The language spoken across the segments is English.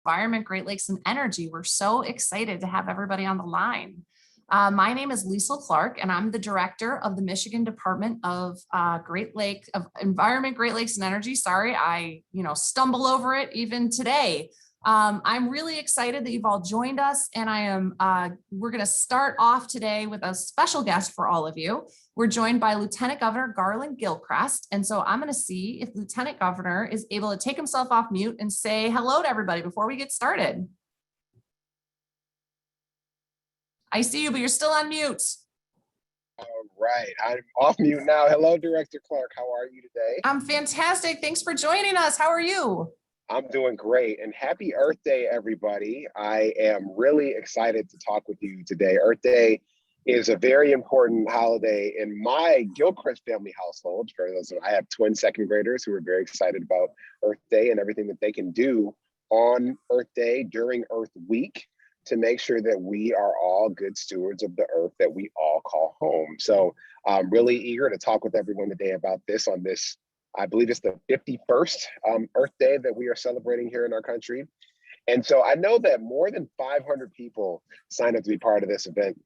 Environment, Great Lakes, and Energy. We're so excited to have everybody on the line. My name is Liesl Clark, and I'm the director of the Michigan Department of Environment, Great Lakes, and Energy. Sorry, I stumble over it even today. I'm really excited that you've all joined us, and we're going to start off today with a special guest for all of you. We're joined by Lieutenant Governor Garland Gilchrist, and so I'm going to see if Lieutenant Governor is able to take himself off mute and say hello to everybody before we get started. I see you, but you're still on mute. All right, I'm off mute now. Hello, Director Clark. How are you today? I'm fantastic. Thanks for joining us. How are you? I'm doing great, and happy Earth Day, everybody. I am really excited to talk with you today. Earth Day is a very important holiday in my Gilchrist family household. I have twin second graders who are very excited about Earth Day and everything that they can do on Earth Day during Earth Week to make sure that we are all good stewards of the earth that we all call home. So I'm really eager to talk with everyone today about this on this, I believe it's the 51st Earth Day that we are celebrating here in our country. And so I know that more than 500 people signed up to be part of this event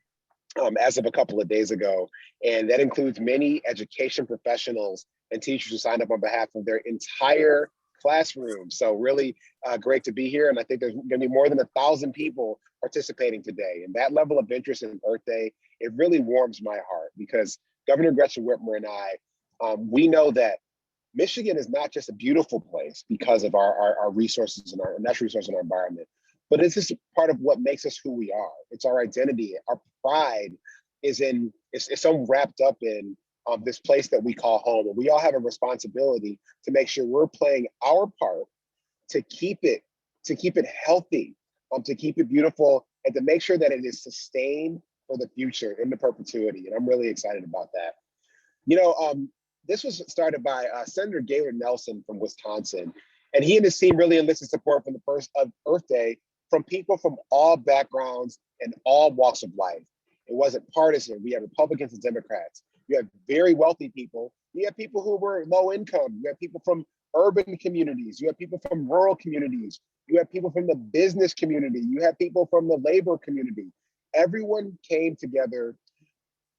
as of a couple of days ago. And that includes many education professionals and teachers who signed up on behalf of their entire classroom. So really great to be here. And I think there's gonna be more than 1,000 people participating today. And that level of interest in Earth Day, it really warms my heart because Governor Gretchen Whitmer and I, we know that Michigan is not just a beautiful place because of our resources and our natural resources and our environment, but it's just part of what makes us who we are. It's our identity. Our pride is so wrapped up in this place that we call home. And we all have a responsibility to make sure we're playing our part to keep it healthy, to keep it beautiful, and to make sure that it is sustained for the future into perpetuity. And I'm really excited about that. This was started by Senator Gaylord Nelson from Wisconsin, and he and his team really enlisted support from the first of Earth Day from people from all backgrounds and all walks of life. It wasn't partisan. We had Republicans and Democrats. You have very wealthy people. You have people who were low income. You have people from urban communities. You have people from rural communities. You have people from the business community. You have people from the labor community. Everyone came together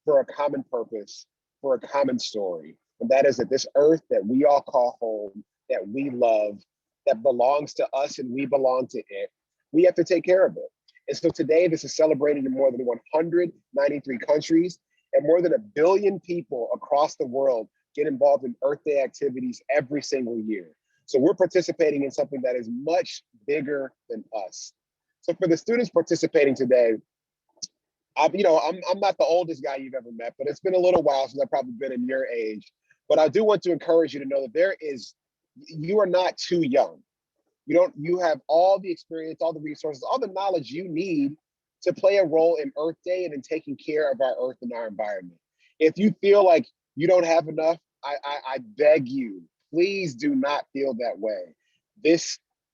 for a common purpose, for a common story. And that is that this earth that we all call home, that we love, that belongs to us and we belong to it, we have to take care of it. And so today, this is celebrated in more than 193 countries, and more than 1 billion people across the world get involved in Earth Day activities every single year. So we're participating in something that is much bigger than us. So for the students participating today, I'm not the oldest guy you've ever met, but it's been a little while since I've probably been in your age. But I do want to encourage you to know that you are not too young. You have all the experience, all the resources, all the knowledge you need to play a role in Earth Day and in taking care of our earth and our environment. If you feel like you don't have enough, I beg you, please do not feel that way.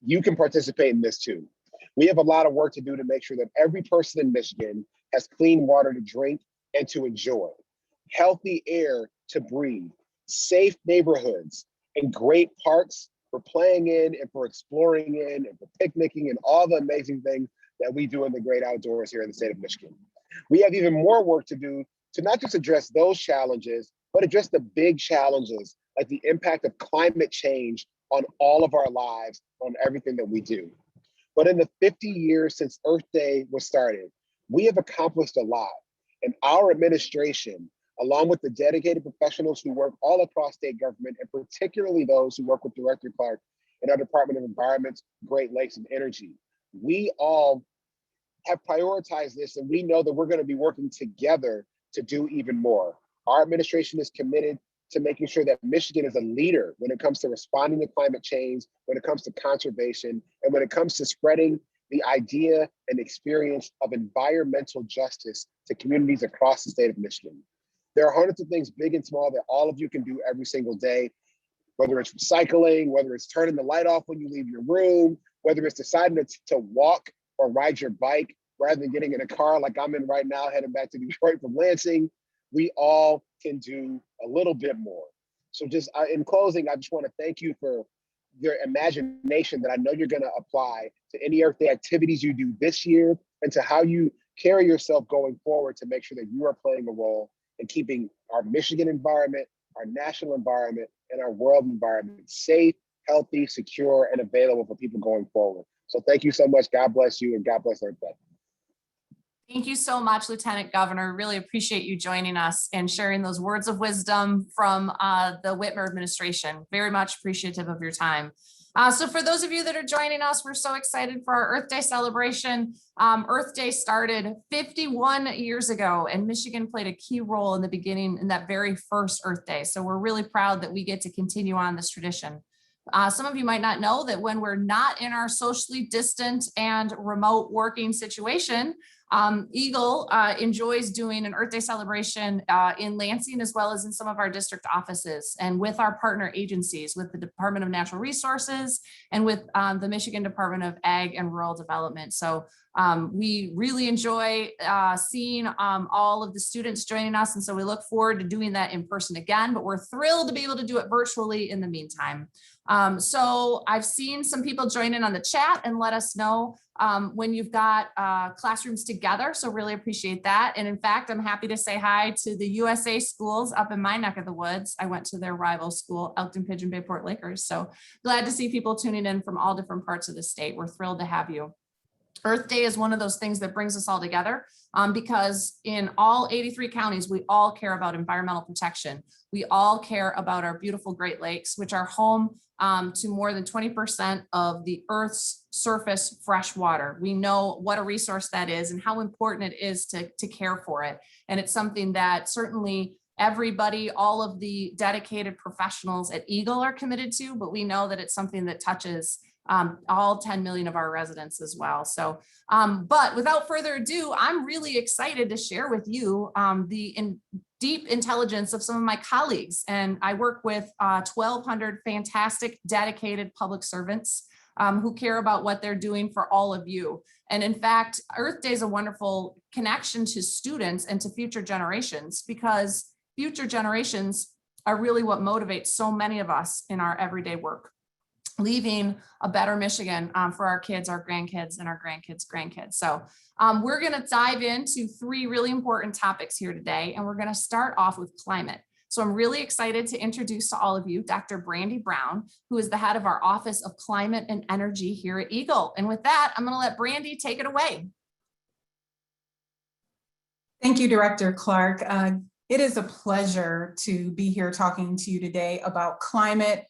You can participate in this too. We have a lot of work to do to make sure that every person in Michigan has clean water to drink and to enjoy, healthy air to breathe, safe neighborhoods, and great parks for playing in and for exploring in and for picnicking and all the amazing things that we do in the great outdoors here in the state of Michigan. We have even more work to do to not just address those challenges, but address the big challenges like the impact of climate change on all of our lives, on everything that we do. But in the 50 years since Earth Day was started, we have accomplished a lot. And our administration, along with the dedicated professionals who work all across state government, and particularly those who work with Director Clark in our Department of Environment, Great Lakes, and Energy, we all have prioritized this, and we know that we're going to be working together to do even more. Our administration is committed to making sure that Michigan is a leader when it comes to responding to climate change, when it comes to conservation, and when it comes to spreading the idea and experience of environmental justice to communities across the state of Michigan. There are hundreds of things, big and small, that all of you can do every single day, whether it's recycling, whether it's turning the light off when you leave your room, whether it's deciding to walk or ride your bike rather than getting in a car like I'm in right now, heading back to Detroit from Lansing. We all can do a little bit more. So just in closing, I just want to thank you for your imagination that I know you're going to apply to any Earth Day activities you do this year and to how you carry yourself going forward to make sure that you are playing a role in keeping our Michigan environment, our national environment, and our world environment safe, healthy, secure, and available for people going forward. So thank you so much. God bless you and God bless Earth Day. Thank you so much, Lieutenant Governor. Really appreciate you joining us and sharing those words of wisdom from the Whitmer administration. Very much appreciative of your time. So for those of you that are joining us, we're so excited for our Earth Day celebration. Earth Day started 51 years ago, and Michigan played a key role in the beginning in that very first Earth Day. So we're really proud that we get to continue on this tradition. Some of you might not know that when we're not in our socially distant and remote working situation, Eagle enjoys doing an Earth Day celebration in Lansing, as well as in some of our district offices and with our partner agencies, with the Department of Natural Resources and with the Michigan Department of Ag and Rural Development. So we really enjoy seeing all of the students joining us. And so we look forward to doing that in person again, but we're thrilled to be able to do it virtually in the meantime. So I've seen some people join in on the chat and let us know when you've got classrooms together. So really appreciate that. And in fact, I'm happy to say hi to the USA schools up in my neck of the woods. I went to their rival school, Elkton Pigeon Bay Port Lakers. So glad to see people tuning in from all different parts of the state. We're thrilled to have you. Earth Day is one of those things that brings us all together because in all 83 counties, we all care about environmental protection. We all care about our beautiful Great Lakes, which are home to more than 20% of the Earth's surface fresh water. We know what a resource that is and how important it is to care for it. And it's something that certainly everybody, all of the dedicated professionals at Eagle are committed to, but we know that it's something that touches all 10 million of our residents as well. So, but without further ado, I'm really excited to share with you the deep intelligence of some of my colleagues. And I work with 1,200 fantastic, dedicated public servants who care about what they're doing for all of you. And in fact, Earth Day is a wonderful connection to students and to future generations, because future generations are really what motivates so many of us in our everyday work, leaving a better Michigan for our kids, our grandkids, and our grandkids. So we're going to dive into three really important topics here today, and we're going to start off with climate. So I'm really excited to introduce to all of you Dr. Brandy Brown, who is the head of our Office of Climate and Energy here at Eagle. And with that, I'm going to let Brandy take it away. Thank you, Director Clark. It is a pleasure to be here talking to you today about climate.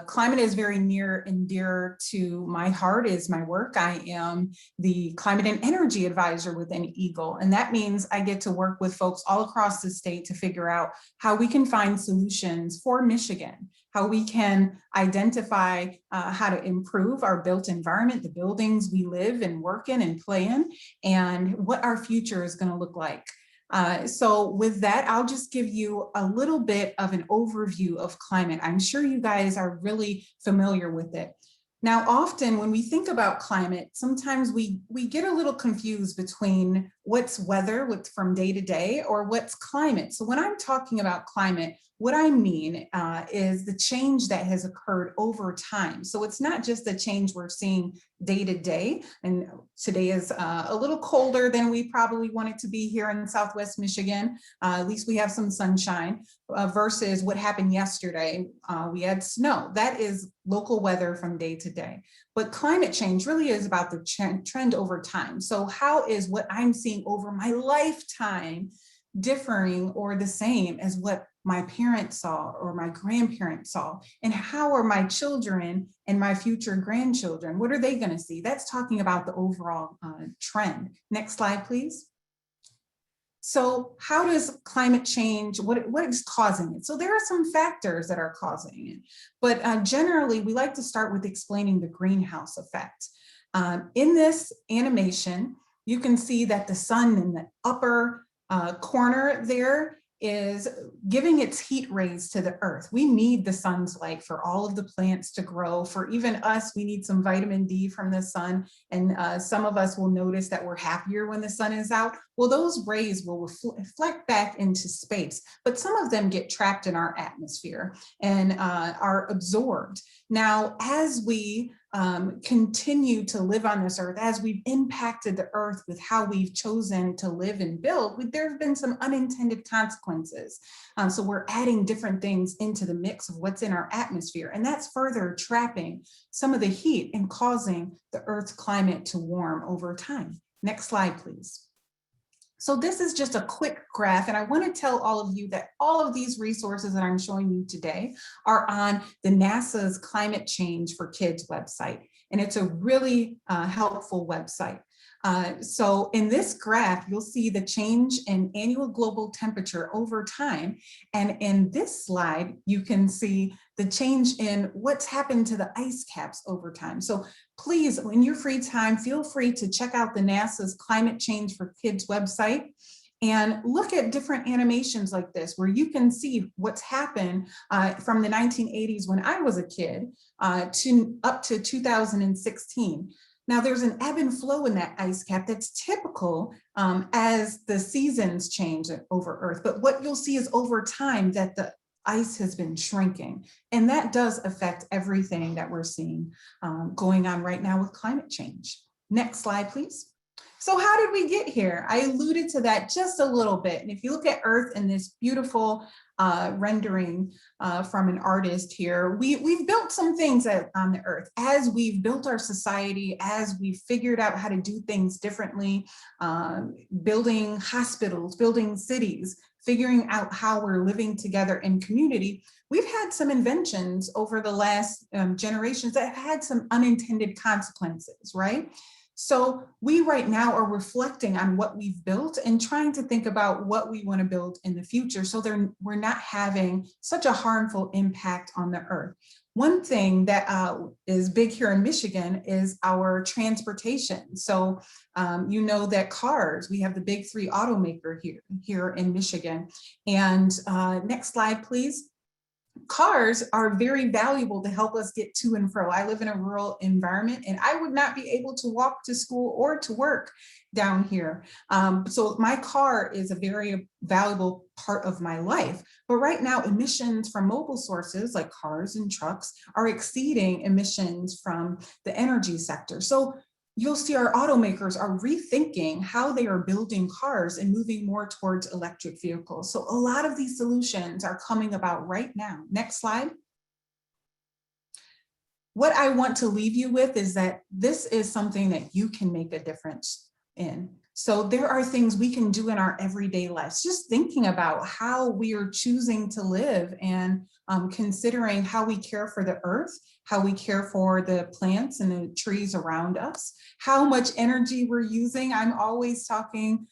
Climate is very near and dear to my heart, is my work. I am the Climate and Energy Advisor within Eagle, and that means I get to work with folks all across the state to figure out how we can find solutions for Michigan, how we can identify how to improve our built environment, the buildings we live and work in and play in, and what our future is going to look like. So with that, I'll just give you a little bit of an overview of climate. I'm sure you guys are really familiar with it. Now, often when we think about climate, sometimes we get a little confused between what's weather, what's from day to day, or what's climate. So when I'm talking about climate, what I mean is the change that has occurred over time. So it's not just the change we're seeing day to day. And today is a little colder than we probably want it to be here in Southwest Michigan. At least we have some sunshine versus what happened yesterday. We had snow. That is local weather from day to day. But climate change really is about the trend over time. So how is what I'm seeing over my lifetime differing or the same as what my parents saw or my grandparents saw? And how are my children and my future grandchildren, what are they going to see? That's talking about the overall trend. Next slide, please. So how does climate change, what is causing it? So there are some factors that are causing it, but generally we like to start with explaining the greenhouse effect. In this animation, you can see that the sun in the upper corner there is giving its heat rays to the earth. We need the sun's light for all of the plants to grow. For even us, we need some vitamin D from the sun. And some of us will notice that we're happier when the sun is out. Well, those rays will reflect back into space, but some of them get trapped in our atmosphere and are absorbed. Now, as we continue to live on this earth, as we've impacted the earth with how we've chosen to live and build, there have been some unintended consequences. So we're adding different things into the mix of what's in our atmosphere, and that's further trapping some of the heat and causing the earth's climate to warm over time. Next slide, please. So this is just a quick graph, and I want to tell all of you that all of these resources that I'm showing you today are on the NASA's Climate Change for Kids website, and it's a really helpful website. So in this graph, you'll see the change in annual global temperature over time. And in this slide, you can see the change in what's happened to the ice caps over time. So please, in your free time, feel free to check out the NASA's Climate Change for Kids website and look at different animations like this, where you can see what's happened from the 1980s when I was a kid to up to 2016. Now, there's an ebb and flow in that ice cap that's typical as the seasons change over Earth. But what you'll see is over time that the ice has been shrinking. And that does affect everything that we're seeing going on right now with climate change. Next slide, please. So how did we get here? I alluded to that just a little bit. And if you look at Earth in this beautiful rendering from an artist here, we've built some things on the Earth. As we've built our society, as we've figured out how to do things differently, building hospitals, building cities, figuring out how we're living together in community, we've had some inventions over the last generations that have had some unintended consequences, right? So we right now are reflecting on what we've built and trying to think about what we want to build in the future so we're not having such a harmful impact on the earth. One thing that is big here in Michigan is our transportation. So you know that cars, we have the big three automaker here in Michigan. And next slide, please. Cars are very valuable to help us get to and fro. I live in a rural environment and I would not be able to walk to school or to work down here. So my car is a very valuable part of my life. But right now, emissions from mobile sources like cars and trucks are exceeding emissions from the energy sector. So you'll see our automakers are rethinking how they are building cars and moving more towards electric vehicles. So a lot of these solutions are coming about right now. Next slide. What I want to leave you with is that this is something that you can make a difference in. So there are things we can do in our everyday lives, just thinking about how we are choosing to live and considering how we care for the earth, how we care for the plants and the trees around us, how much energy we're using. I'm always talking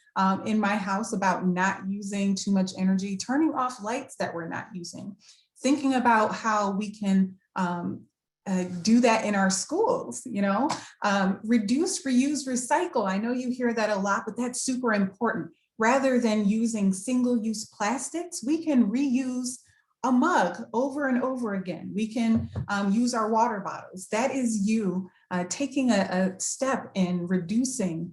in my house about not using too much energy, turning off lights that we're not using, thinking about how we can do that in our schools, reduce, reuse, recycle. I know you hear that a lot, but that's super important. Rather than using single-use plastics, we can reuse a mug over and over again. We can use our water bottles. That is you taking a step in reducing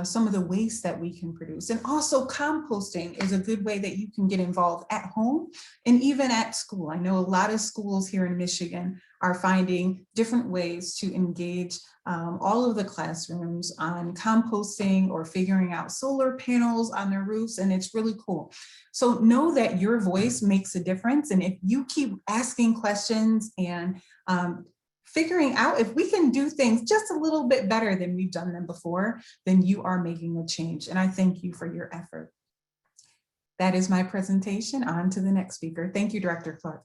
some of the waste that we can produce. And also composting is a good way that you can get involved at home and even at school. I know a lot of schools here in Michigan are finding different ways to engage all of the classrooms on composting or figuring out solar panels on their roofs, and it's really cool. So know that your voice makes a difference, and if you keep asking questions and figuring out if we can do things just a little bit better than we've done them before, then you are making a change. And I thank you for your effort. That is my presentation. On to the next speaker. Thank you, Director Clark.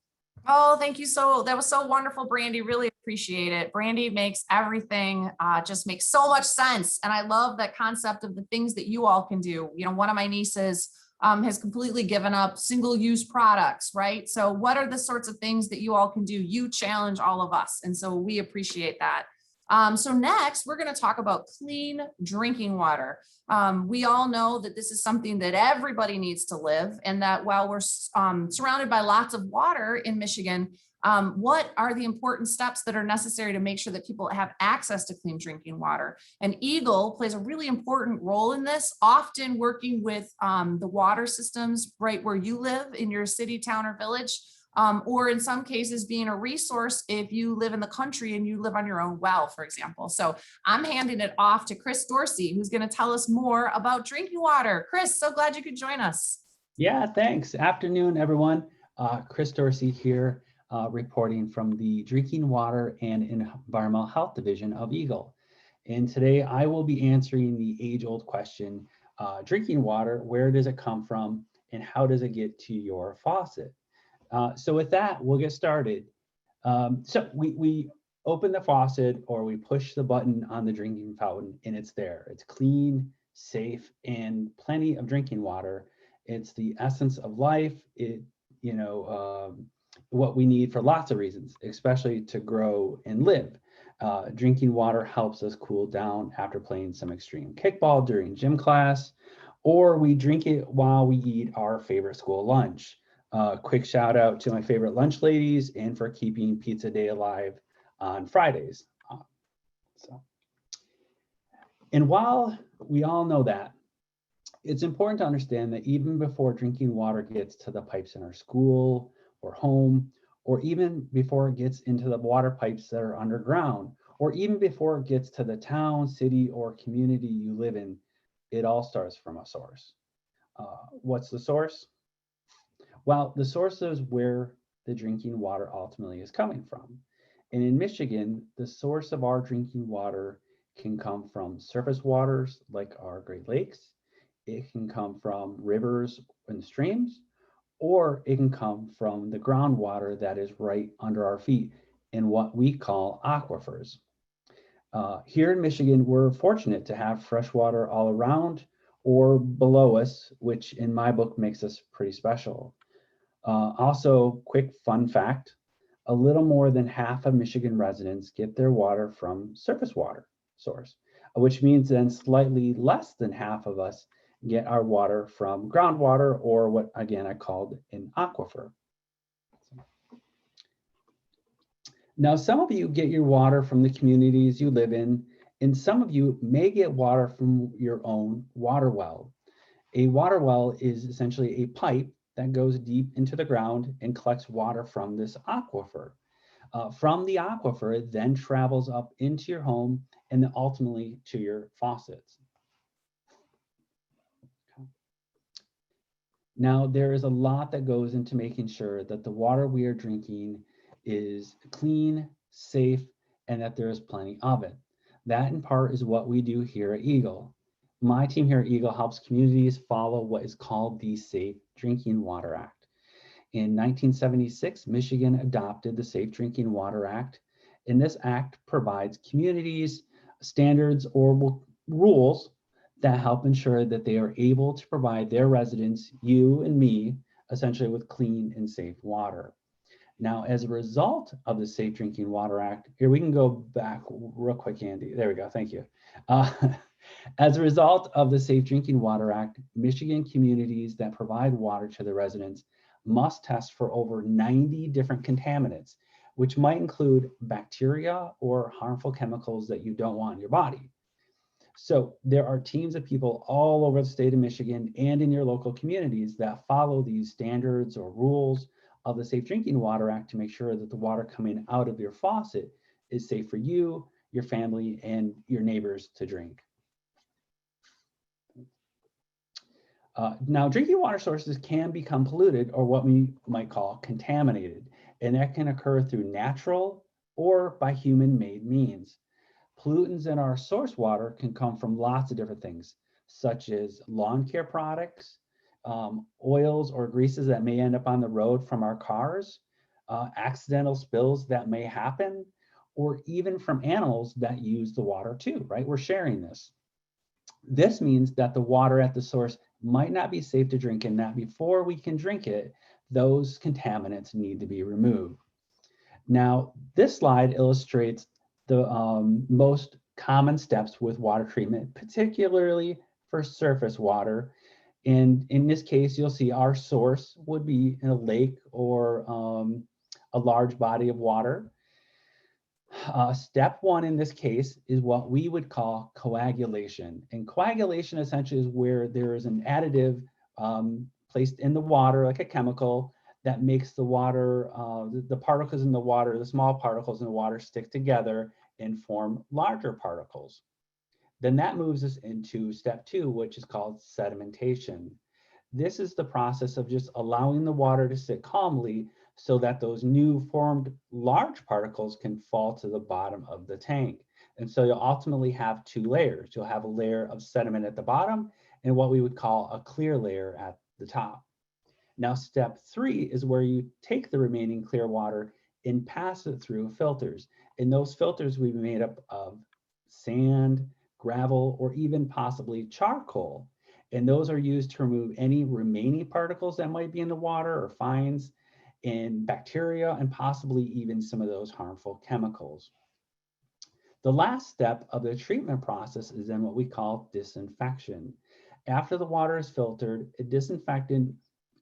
Oh, thank you. That was so wonderful, Brandy. Really appreciate it. Brandy makes everything just makes so much sense. And I love that concept of the things that you all can do. One of my nieces has completely given up single-use products, right? So what are the sorts of things that you all can do? You challenge all of us. And so we appreciate that. So next, we're going to talk about clean drinking water. We all know that this is something that everybody needs to live, and that while we're surrounded by lots of water in Michigan, what are the important steps that are necessary to make sure that people have access to clean drinking water? And Eagle plays a really important role in this, often working with the water systems right where you live in your city, town, or village. Or in some cases being a resource if you live in the country and you live on your own well, for example. So I'm handing it off to Chris Dorsey, who's going to tell us more about drinking water. Chris, so glad you could join us. Yeah, thanks. Afternoon, everyone. Chris Dorsey here, reporting from the Drinking Water and Environmental Health Division of Eagle. And today I will be answering the age-old question, drinking water, where does it come from and how does it get to your faucet? So with that, we'll get started. So we open the faucet or we push the button on the drinking fountain and it's there. It's clean, safe, and plenty of drinking water. It's the essence of life. What we need for lots of reasons, especially to grow and live. Drinking water helps us cool down after playing some extreme kickball during gym class, or we drink it while we eat our favorite school lunch. Quick shout out to my favorite lunch ladies and for keeping Pizza Day alive on Fridays. And while we all know that, it's important to understand that even before drinking water gets to the pipes in our school or home, or even before it gets into the water pipes that are underground, or even before it gets to the town, city, or community you live in, it all starts from a source. What's the source? Well, the source is where the drinking water ultimately is coming from. And in Michigan, the source of our drinking water can come from surface waters like our Great Lakes. It can come from rivers and streams, or it can come from the groundwater that is right under our feet in what we call aquifers. Here in Michigan, we're fortunate to have fresh water all around or below us, which in my book makes us pretty special. Also, quick fun fact, a little more than half of Michigan residents get their water from surface water source, which means then slightly less than half of us get our water from groundwater, or what again I called an aquifer. Now, some of you get your water from the communities you live in, and some of you may get water from your own water well. A water well is essentially a pipe that goes deep into the ground and collects water from this aquifer. From the aquifer, it then travels up into your home and then ultimately to your faucets. Now, there is a lot that goes into making sure that the water we are drinking is clean, safe, and that there is plenty of it. That in part is what we do here at Eagle. My team here at Eagle helps communities follow what is called the Safe Drinking Water Act. In 1976, Michigan adopted the Safe Drinking Water Act, and this act provides communities standards or rules that help ensure that they are able to provide their residents, you and me, essentially with clean and safe water. Now, as a result of the Safe Drinking Water Act, here we can go back real quick, Andy. There we go, thank you. As a result of the Safe Drinking Water Act, Michigan communities that provide water to the residents must test for over 90 different contaminants, which might include bacteria or harmful chemicals that you don't want in your body. So there are teams of people all over the state of Michigan and in your local communities that follow these standards or rules of the Safe Drinking Water Act to make sure that the water coming out of your faucet is safe for you, your family, and your neighbors to drink. Now, drinking water sources can become polluted, or what we might call contaminated, and that can occur through natural or by human-made means. Pollutants in our source water can come from lots of different things, such as lawn care products, oils or greases that may end up on the road from our cars, accidental spills that may happen, or even from animals that use the water too, right? We're sharing this. This means that the water at the source might not be safe to drink, and that before we can drink it, those contaminants need to be removed. Now, this slide illustrates the most common steps with water treatment, particularly for surface water. And in this case, you'll see our source would be in a lake or a large body of water. Step one in this case is what we would call coagulation. And coagulation essentially is where there is an additive placed in the water, like a chemical, that makes the water, the particles in the water, the small particles in the water stick together and form larger particles. Then that moves us into step two, which is called sedimentation. This is the process of just allowing the water to sit calmly so that those new formed large particles can fall to the bottom of the tank. And so you'll ultimately have two layers. You'll have a layer of sediment at the bottom and what we would call a clear layer at the top. Now, step three is where you take the remaining clear water and pass it through filters. And those filters will be made up of sand, gravel, or even possibly charcoal. And those are used to remove any remaining particles that might be in the water or fines and bacteria and possibly even some of those harmful chemicals. The last step of the treatment process is then what we call disinfection. After the water is filtered, a disinfectant,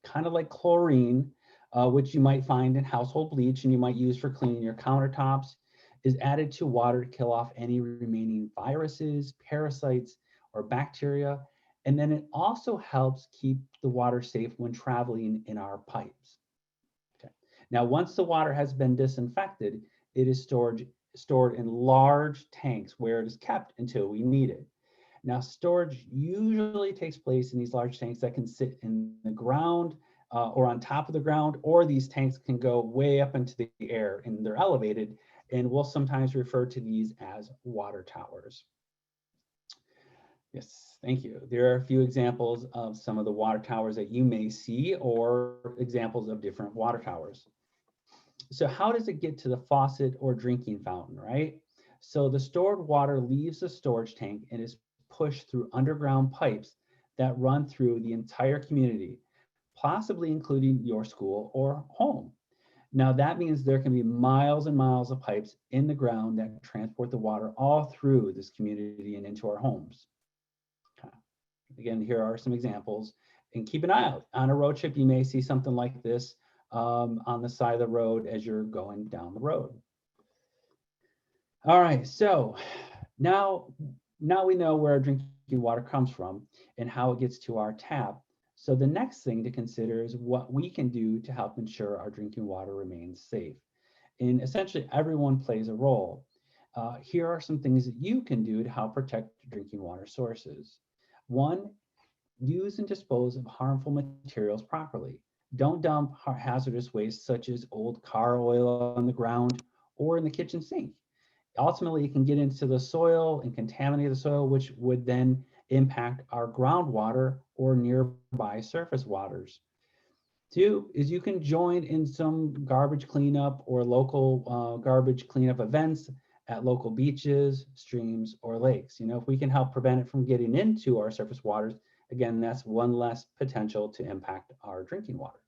kind of like chlorine, which you might find in household bleach and you might use for cleaning your countertops, is added to water to kill off any remaining viruses, parasites, or bacteria. And then it also helps keep the water safe when traveling in our pipes. Okay. Now, once the water has been disinfected, it is stored in large tanks where it is kept until we need it. Now, storage usually takes place in these large tanks that can sit in the ground or on top of the ground, or these tanks can go way up into the air and they're elevated, and we'll sometimes refer to these as water towers. Yes, thank you. There are a few examples of some of the water towers that you may see or examples of different water towers. So how does it get to the faucet or drinking fountain, right? So the stored water leaves the storage tank and is pushed through underground pipes that run through the entire community, possibly including your school or home. Now that means there can be miles and miles of pipes in the ground that transport the water all through this community and into our homes. Okay. Again, here are some examples, and keep an eye out. On a road trip, you may see something like this on the side of the road as you're going down the road. All right, so now we know where our drinking water comes from and how it gets to our tap. So the next thing to consider is what we can do to help ensure our drinking water remains safe. And essentially everyone plays a role. Here are some things that you can do to help protect drinking water sources. One, use and dispose of harmful materials properly. Don't dump hazardous waste such as old car oil on the ground or in the kitchen sink. Ultimately, it can get into the soil and contaminate the soil, which would then impact our groundwater or nearby surface waters. Two is you can join in some garbage cleanup or local garbage cleanup events at local beaches, streams, or lakes. You know, if we can help prevent it from getting into our surface waters, again, that's one less potential to impact our drinking water.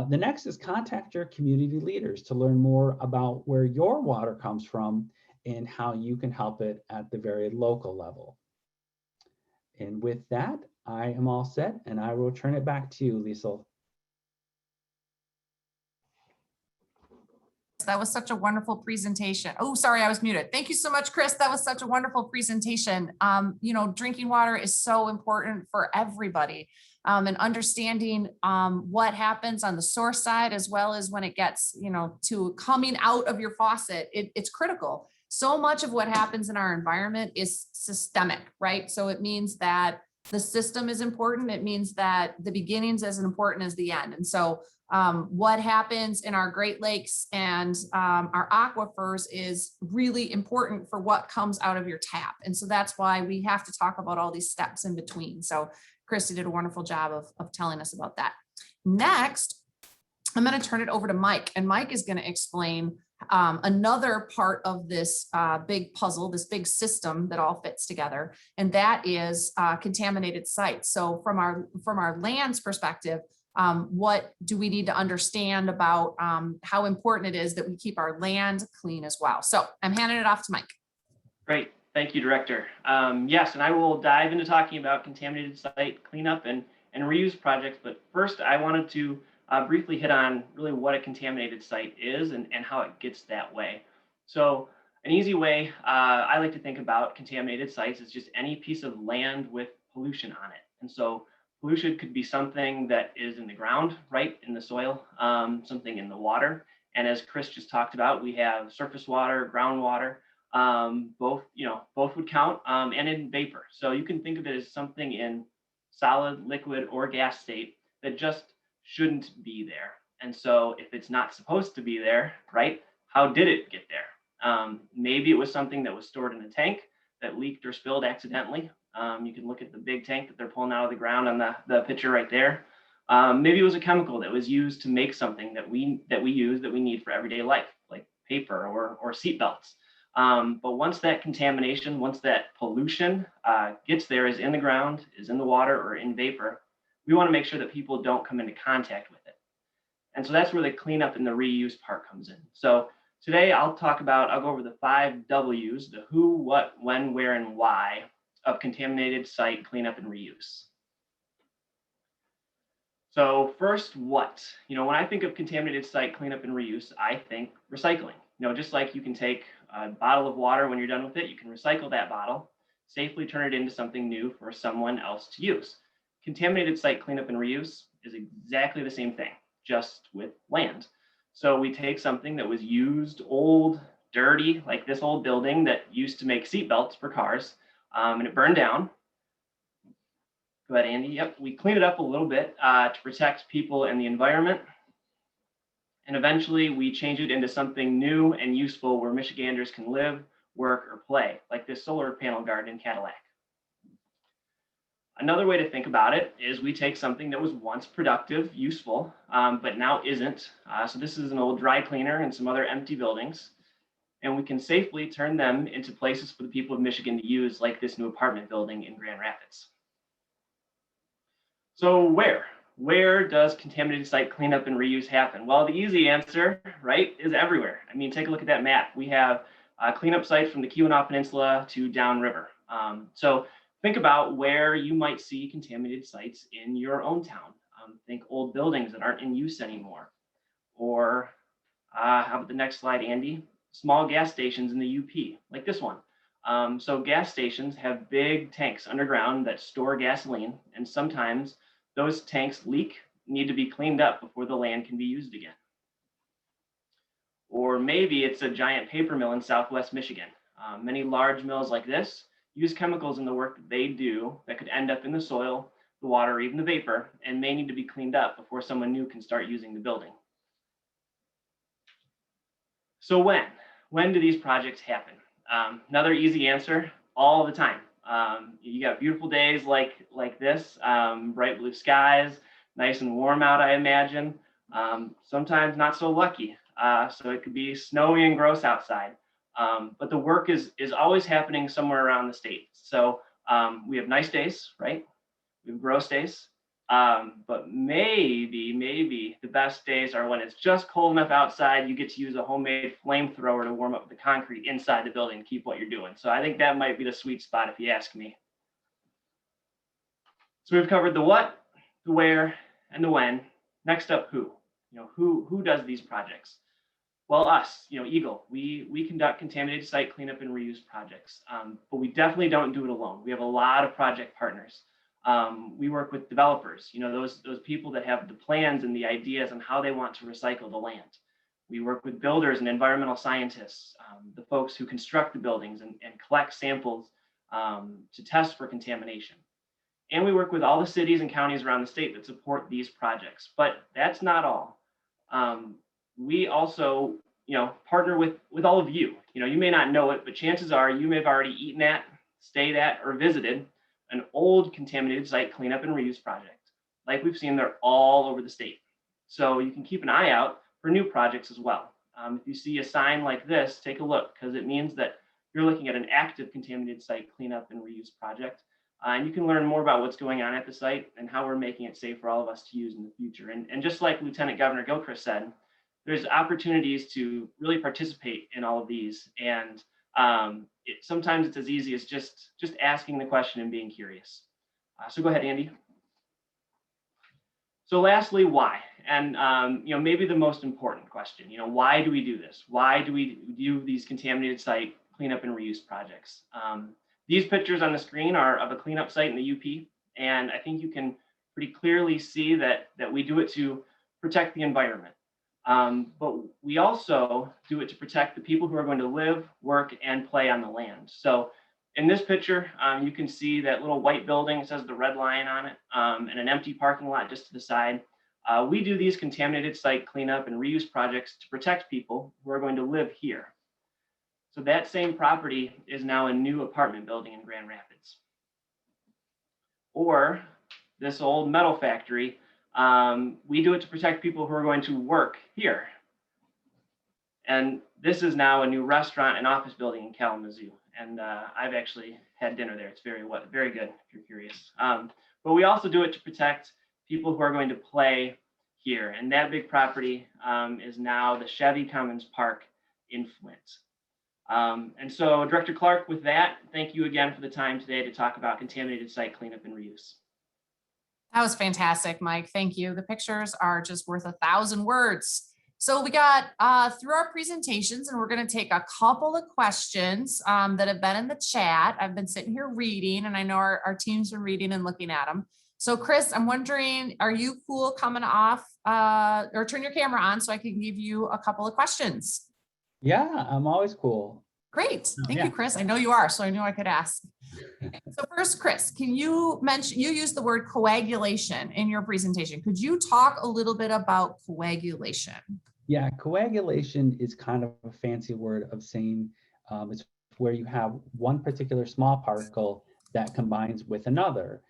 The next is contact your community leaders to learn more about where your water comes from and how you can help it at the very local level. And with that, I am all set and I will turn it back to you, Lisa. That was such a wonderful presentation. Oh, sorry, I was muted. Thank you so much, Chris. That was such a wonderful presentation. You know, drinking water is so important for everybody. And understanding what happens on the source side, as well as when it gets, you know, to coming out of your faucet, it's critical. So much of what happens in our environment is systemic, right? So it means that the system is important. It means that the beginning's as important as the end. And so what happens in our Great Lakes and our aquifers is really important for what comes out of your tap. And so that's why we have to talk about all these steps in between. So Christy did a wonderful job of telling us about that. Next, I'm going to turn it over to Mike, and Mike is going to explain another part of this big puzzle, this big system that all fits together, and that is contaminated sites. So from our land's perspective, What do we need to understand about how important it is that we keep our land clean as well? So I'm handing it off to Mike. Great, thank you, Director. Yes, and I will dive into talking about contaminated site cleanup and reuse projects, but first I wanted to briefly hit on really what a contaminated site is and how it gets that way. So an easy way I like to think about contaminated sites is just any piece of land with pollution on it. And so pollution could be something that is in the ground, right, in the soil, something in the water. And as Chris just talked about, we have surface water, groundwater, both would count, and in vapor. So you can think of it as something in solid, liquid, or gas state that just shouldn't be there. And so if it's not supposed to be there, right, how did it get there? Maybe it was something that was stored in a tank that leaked or spilled accidentally. You can look at the big tank that they're pulling out of the ground on the picture right there. Maybe it was a chemical that was used to make something that we need for everyday life, like paper or seat belts. But once that contamination, once that pollution gets there, is in the ground, is in the water, or in vapor, we want to make sure that people don't come into contact with it. And so that's where the cleanup and the reuse part comes in. So today I'll go over the 5 W's, the who, what, when, where, and why of contaminated site cleanup and reuse. So first, what? When I think of contaminated site cleanup and reuse, I think recycling. Just like you can take a bottle of water when you're done with it, you can recycle that bottle, safely turn it into something new for someone else to use. Contaminated site cleanup and reuse is exactly the same thing, just with land. So we take something that was used, old, dirty, like this old building that used to make seat belts for cars, and it burned down. Go ahead, Andy. Yep, we clean it up a little bit to protect people and the environment. And eventually we change it into something new and useful where Michiganders can live, work, or play, like this solar panel garden in Cadillac. Another way to think about it is we take something that was once productive, useful, but now isn't. So this is an old dry cleaner and some other empty buildings, and we can safely turn them into places for the people of Michigan to use, like this new apartment building in Grand Rapids. So where does contaminated site cleanup and reuse happen? Well, the easy answer, right, is everywhere. I mean, take a look at that map. We have cleanup sites from the Keweenaw Peninsula to downriver. So think about where you might see contaminated sites in your own town. Think old buildings that aren't in use anymore. Or how about the next slide, Andy? Small gas stations in the UP, like this one. So gas stations have big tanks underground that store gasoline, and sometimes those tanks leak, need to be cleaned up before the land can be used again. Or maybe it's a giant paper mill in Southwest Michigan. Many large mills like this use chemicals in the work that they do that could end up in the soil, the water, or even the vapor, and may need to be cleaned up before someone new can start using the building. So when do these projects happen? Another easy answer, all the time. You got beautiful days like this, bright blue skies, nice and warm out, I imagine. Sometimes not so lucky. So it could be snowy and gross outside. But the work is always happening somewhere around the state. So we have nice days, right? We have gross days. But maybe the best days are when it's just cold enough outside, you get to use a homemade flamethrower to warm up the concrete inside the building to keep what you're doing. So I think that might be the sweet spot if you ask me. So we've covered the what, the where, and the when. Next up, who? Who does these projects? Well, us, Eagle, we conduct contaminated site cleanup and reuse projects, but we definitely don't do it alone. We have a lot of project partners. We work with developers, those people that have the plans and the ideas on how they want to recycle the land. We work with builders and environmental scientists, the folks who construct the buildings and collect samples to test for contamination. And we work with all the cities and counties around the state that support these projects. But that's not all. We also, partner with all of you. You may not know it, but chances are you may have already eaten at, stayed at, or visited an old contaminated site cleanup and reuse project. Like we've seen, they're all over the state. So you can keep an eye out for new projects as well. If you see a sign like this, take a look, because it means that you're looking at an active contaminated site cleanup and reuse project. And you can learn more about what's going on at the site and how we're making it safe for all of us to use in the future. And just like Lieutenant Governor Gilchrist said, there's opportunities to really participate in all of these. And sometimes it's as easy as just asking the question and being curious. So go ahead, Andy. So lastly, why? And maybe the most important question, why do we do this? Why do we do these contaminated site cleanup and reuse projects? These pictures on the screen are of a cleanup site in the UP. And I think you can pretty clearly see that we do it to protect the environment. But we also do it to protect the people who are going to live, work, and play on the land. So in this picture, you can see that little white building. It says the Red Lion on it, and an empty parking lot just to the side. We do these contaminated site cleanup and reuse projects to protect people who are going to live here. So that same property is now a new apartment building in Grand Rapids. Or this old metal factory, we do it to protect people who are going to work here. And this is now a new restaurant and office building in Kalamazoo. And I've actually had dinner there. It's very good if you're curious. But we also do it to protect people who are going to play here. And that big property is now the Chevy Commons Park in Flint. And so Director Clark, with that, thank you again for the time today to talk about contaminated site cleanup and reuse. That was fantastic, Mike. Thank you. The pictures are just worth 1,000 words. So we got through our presentations, and we're going to take a couple of questions that have been in the chat. I've been sitting here reading, and I know our teams are reading and looking at them. So Chris, I'm wondering, are you cool coming off or turn your camera on so I can give you a couple of questions? Yeah, I'm always cool. Great. Thank you, Chris. I know you are, so I knew I could ask. So first, Chris, can you mention, you used the word coagulation in your presentation. Could you talk a little bit about coagulation? Yeah, coagulation is kind of a fancy word of saying it's where you have one particular small particle that combines with another.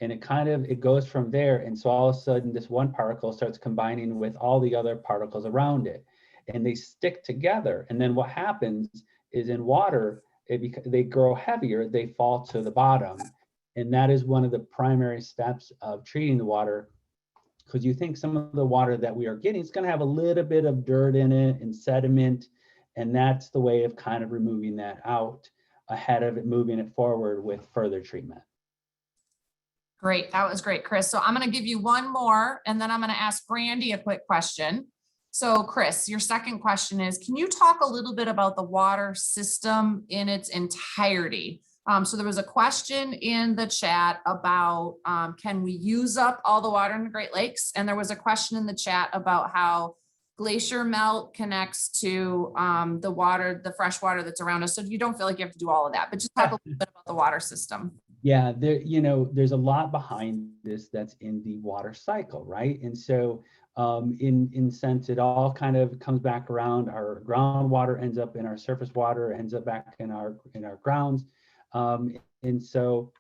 And it goes from there. And so all of a sudden this one particle starts combining with all the other particles around it, and they stick together. And then what happens is in water, they grow heavier, they fall to the bottom. And that is one of the primary steps of treating the water, because you think some of the water that we are getting is going to have a little bit of dirt in it and sediment. And that's the way of kind of removing that out ahead of it, moving it forward with further treatment. Great. That was great, Chris. So I'm going to give you one more, and then I'm going to ask Brandy a quick question. So Chris, your second question is, can you talk a little bit about the water system in its entirety? So there was a question in the chat about, can we use up all the water in the Great Lakes? And there was a question in the chat about how glacier melt connects to the water, the fresh water that's around us. So you don't feel like you have to do all of that, but just talk a little bit about the water system. Yeah, there's a lot behind this that's in the water cycle, right? And so in sense, it all kind of comes back around. Our groundwater ends up in our surface water, ends up back in our grounds. And so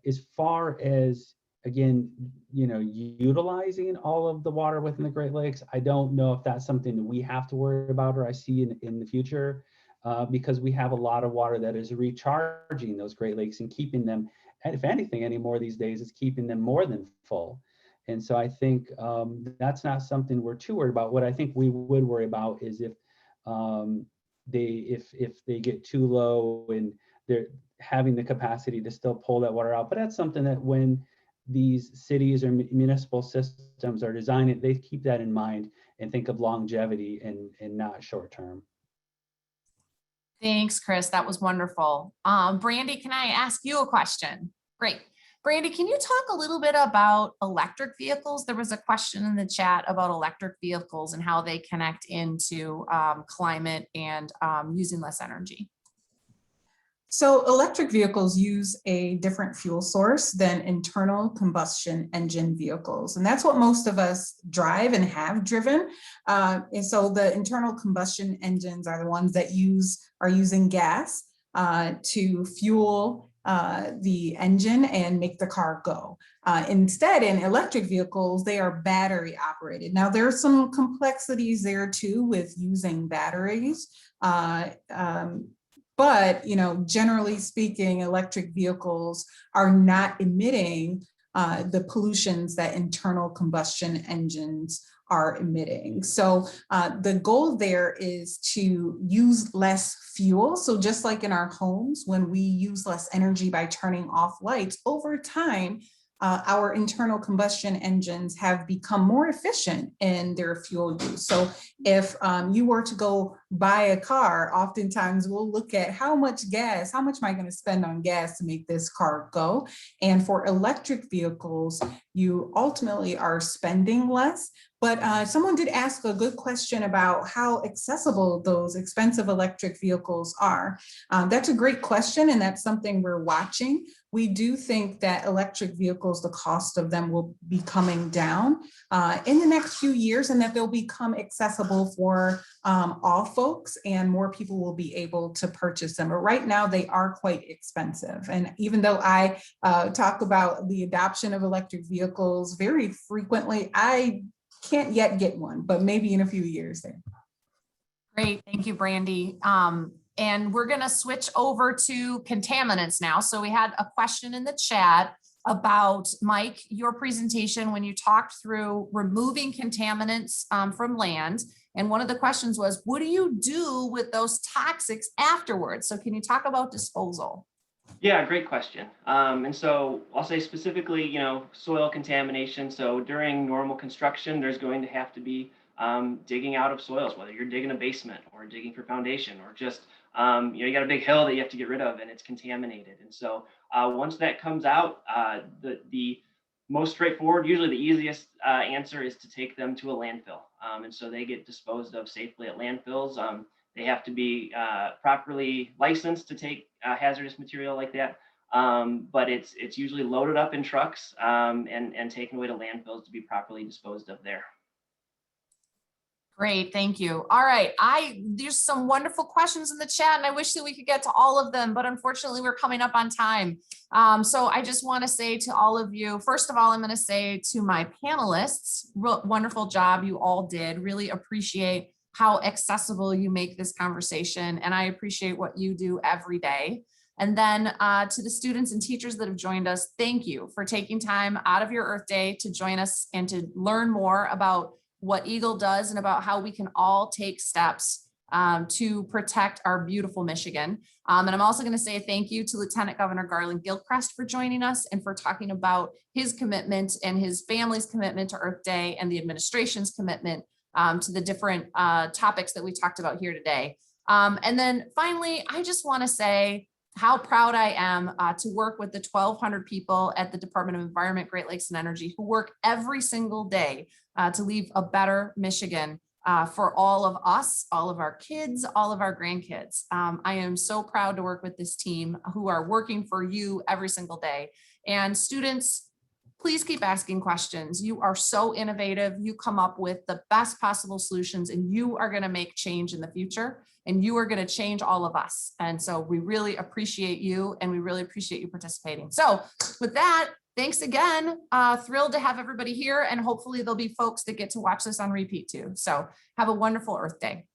as far as, again, utilizing all of the water within the Great Lakes, I don't know if that's something that we have to worry about or I see in the future. Because we have a lot of water that is recharging those Great Lakes and keeping them, and if anything anymore these days, it's keeping them more than full. And so I think that's not something we're too worried about. What I think we would worry about is if they get too low and they're having the capacity to still pull that water out. But that's something that when these cities or municipal systems are designing, they keep that in mind and think of longevity and not short term. Thanks, Chris. That was wonderful. Brandy, can I ask you a question? Great. Brandy, can you talk a little bit about electric vehicles? There was a question in the chat about electric vehicles and how they connect into climate and using less energy. So electric vehicles use a different fuel source than internal combustion engine vehicles. And that's what most of us drive and have driven. And so the internal combustion engines are the ones that are using gas to fuel the engine and make the car go. Instead, in electric vehicles, they are battery operated. Now, there are some complexities there too with using batteries. But, generally speaking, electric vehicles are not emitting the pollutions that internal combustion engines are emitting. So the goal there is to use less fuel. So just like in our homes, when we use less energy by turning off lights, over time, our internal combustion engines have become more efficient in their fuel use. So if you were to go buy a car, oftentimes we'll look at how much am I going to spend on gas to make this car go? And for electric vehicles, you ultimately are spending less. But someone did ask a good question about how accessible those expensive electric vehicles are. That's a great question, and that's something we're watching. We do think that electric vehicles, the cost of them will be coming down in the next few years, and that they'll become accessible for all folks, and more people will be able to purchase them. But right now they are quite expensive. And even though I talk about the adoption of electric vehicles very frequently, I can't yet get one, but maybe in a few years there. Great, thank you, Brandy. And we're gonna switch over to contaminants now. So we had a question in the chat about, Mike, your presentation when you talked through removing contaminants from land. And one of the questions was, what do you do with those toxics afterwards? So can you talk about disposal? Yeah, great question. And so I'll say specifically, soil contamination. So during normal construction, there's going to have to be digging out of soils, whether you're digging a basement or digging for foundation, or just, you got a big hill that you have to get rid of and it's contaminated. And so once that comes out, the most straightforward, usually the easiest answer is to take them to a landfill. And so they get disposed of safely at landfills. They have to be properly licensed to take hazardous material like that. But it's usually loaded up in trucks and taken away to landfills to be properly disposed of there. Great, thank you. All right, there's some wonderful questions in the chat, and I wish that we could get to all of them, but unfortunately we're coming up on time. So I just want to say to all of you, first of all, I'm going to say to my panelists, wonderful job you all did. Really appreciate how accessible you make this conversation, and I appreciate what you do every day. And then to the students and teachers that have joined us, thank you for taking time out of your Earth Day to join us and to learn more about what Eagle does and about how we can all take steps to protect our beautiful Michigan. And I'm also going to say thank you to Lieutenant Governor Garland Gilchrist for joining us and for talking about his commitment and his family's commitment to Earth Day and the administration's commitment to the different topics that we talked about here today. And then finally, I just want to say how proud I am to work with the 1,200 people at the Department of Environment, Great Lakes and Energy who work every single day to leave a better Michigan for all of us, all of our kids, all of our grandkids. I am so proud to work with this team who are working for you every single day. And students, please keep asking questions. You are so innovative. You come up with the best possible solutions, and you are going to make change in the future, and you are going to change all of us. And so we really appreciate you, and we really appreciate you participating. So with that, thanks again. Thrilled to have everybody here, and hopefully there'll be folks that get to watch this on repeat too. So have a wonderful Earth Day.